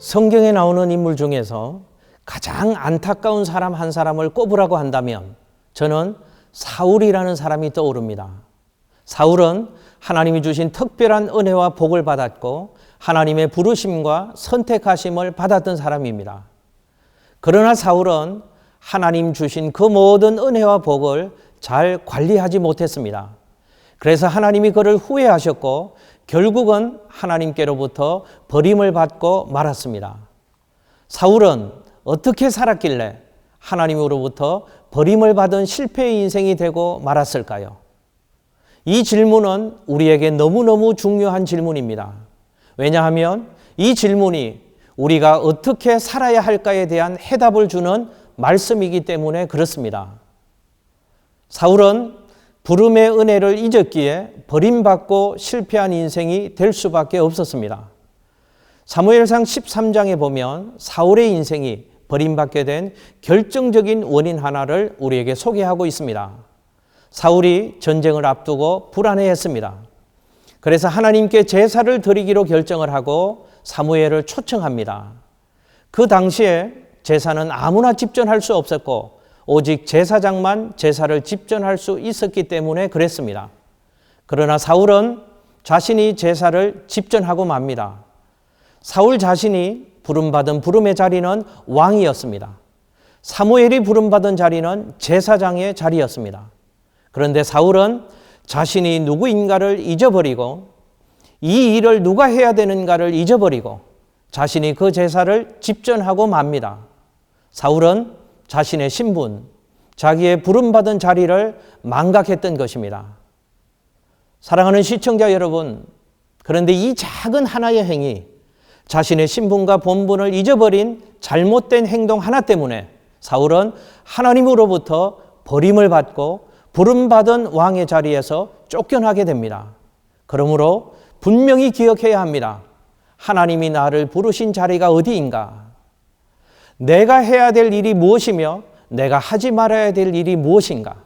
성경에 나오는 인물 중에서 가장 안타까운 사람 한 사람을 꼽으라고 한다면 저는 사울이라는 사람이 떠오릅니다. 사울은 하나님이 주신 특별한 은혜와 복을 받았고 하나님의 부르심과 선택하심을 받았던 사람입니다. 그러나 사울은 하나님 주신 그 모든 은혜와 복을 잘 관리하지 못했습니다. 그래서 하나님이 그를 후회하셨고 결국은 하나님께로부터 버림을 받고 말았습니다. 사울은 어떻게 살았길래 하나님으로부터 버림을 받은 실패의 인생이 되고 말았을까요? 이 질문은 우리에게 너무너무 중요한 질문입니다. 왜냐하면 이 질문이 우리가 어떻게 살아야 할까에 대한 해답을 주는 말씀이기 때문에 그렇습니다. 사울은 부름의 은혜를 잊었기에 버림받고 실패한 인생이 될 수밖에 없었습니다. 사무엘상 13장에 보면 사울의 인생이 버림받게 된 결정적인 원인 하나를 우리에게 소개하고 있습니다. 사울이 전쟁을 앞두고 불안해했습니다. 그래서 하나님께 제사를 드리기로 결정을 하고 사무엘을 초청합니다. 그 당시에 제사는 아무나 집전할 수 없었고 오직 제사장만 제사를 집전할 수 있었기 때문에 그랬습니다. 그러나 사울은 자신이 제사를 집전하고 맙니다. 사울 자신이 부름받은 부름의 자리는 왕이었습니다. 사무엘이 부름받은 자리는 제사장의 자리였습니다. 그런데 사울은 자신이 누구인가를 잊어버리고 이 일을 누가 해야 되는가를 잊어버리고 자신이 그 제사를 집전하고 맙니다. 사울은 자신의 신분, 자기의 부름받은 자리를 망각했던 것입니다. 사랑하는 시청자 여러분, 그런데 이 작은 하나의 행위, 자신의 신분과 본분을 잊어버린 잘못된 행동 하나 때문에 사울은 하나님으로부터 버림을 받고 부름받은 왕의 자리에서 쫓겨나게 됩니다. 그러므로 분명히 기억해야 합니다. 하나님이 나를 부르신 자리가 어디인가? 내가 해야 될 일이 무엇이며 내가 하지 말아야 될 일이 무엇인가?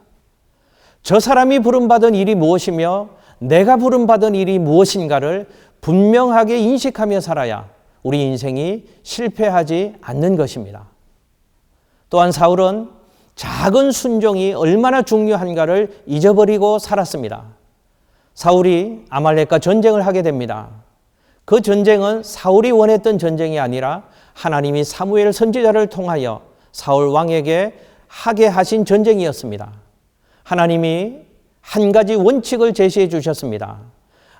저 사람이 부름받은 일이 무엇이며 내가 부름받은 일이 무엇인가를 분명하게 인식하며 살아야 우리 인생이 실패하지 않는 것입니다. 또한 사울은 작은 순종이 얼마나 중요한가를 잊어버리고 살았습니다. 사울이 아말렉과 전쟁을 하게 됩니다. 그 전쟁은 사울이 원했던 전쟁이 아니라 하나님이 사무엘 선지자를 통하여 사울 왕에게 하게 하신 전쟁이었습니다. 하나님이 한 가지 원칙을 제시해 주셨습니다.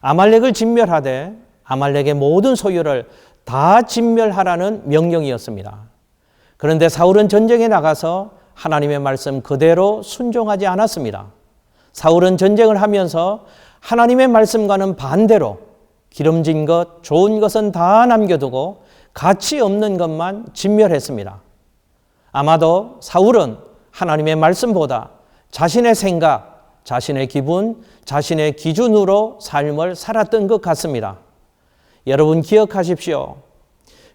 아말렉을 진멸하되 아말렉의 모든 소유를 다 진멸하라는 명령이었습니다. 그런데 사울은 전쟁에 나가서 하나님의 말씀 그대로 순종하지 않았습니다. 사울은 전쟁을 하면서 하나님의 말씀과는 반대로 기름진 것, 좋은 것은 다 남겨두고 가치 없는 것만 진멸했습니다. 아마도 사울은 하나님의 말씀보다 자신의 생각, 자신의 기분, 자신의 기준으로 삶을 살았던 것 같습니다. 여러분 기억하십시오.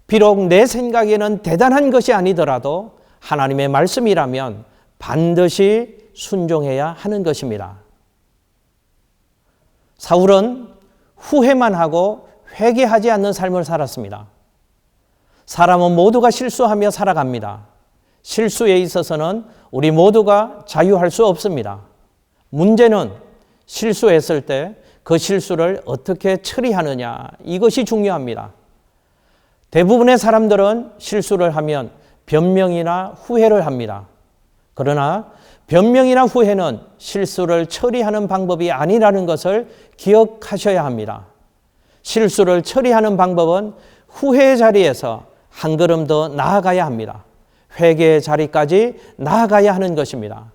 비록 내 생각에는 대단한 것이 아니더라도 하나님의 말씀이라면 반드시 순종해야 하는 것입니다. 사울은 후회만 하고 회개하지 않는 삶을 살았습니다. 사람은 모두가 실수하며 살아갑니다. 실수에 있어서는 우리 모두가 자유할 수 없습니다. 문제는 실수했을 때 그 실수를 어떻게 처리하느냐, 이것이 중요합니다. 대부분의 사람들은 실수를 하면 변명이나 후회를 합니다. 그러나 변명이나 후회는 실수를 처리하는 방법이 아니라는 것을 기억하셔야 합니다. 실수를 처리하는 방법은 후회의 자리에서 한 걸음 더 나아가야 합니다. 회개의 자리까지 나아가야 하는 것입니다.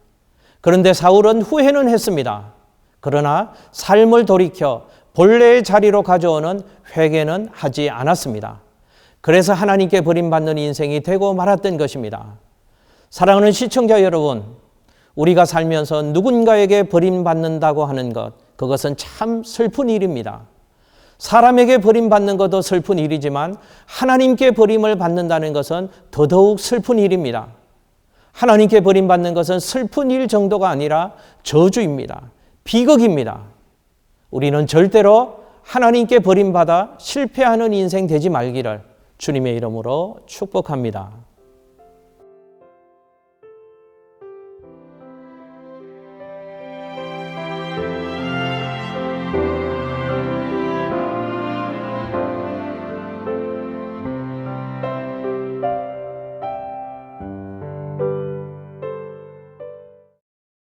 그런데 사울은 후회는 했습니다. 그러나 삶을 돌이켜 본래의 자리로 가져오는 회개는 하지 않았습니다. 그래서 하나님께 버림받는 인생이 되고 말았던 것입니다. 사랑하는 시청자 여러분, 우리가 살면서 누군가에게 버림받는다고 하는 것, 그것은 참 슬픈 일입니다. 사람에게 버림받는 것도 슬픈 일이지만 하나님께 버림을 받는다는 것은 더더욱 슬픈 일입니다. 하나님께 버림받는 것은 슬픈 일 정도가 아니라 저주입니다. 비극입니다. 우리는 절대로 하나님께 버림받아 실패하는 인생 되지 말기를 주님의 이름으로 축복합니다.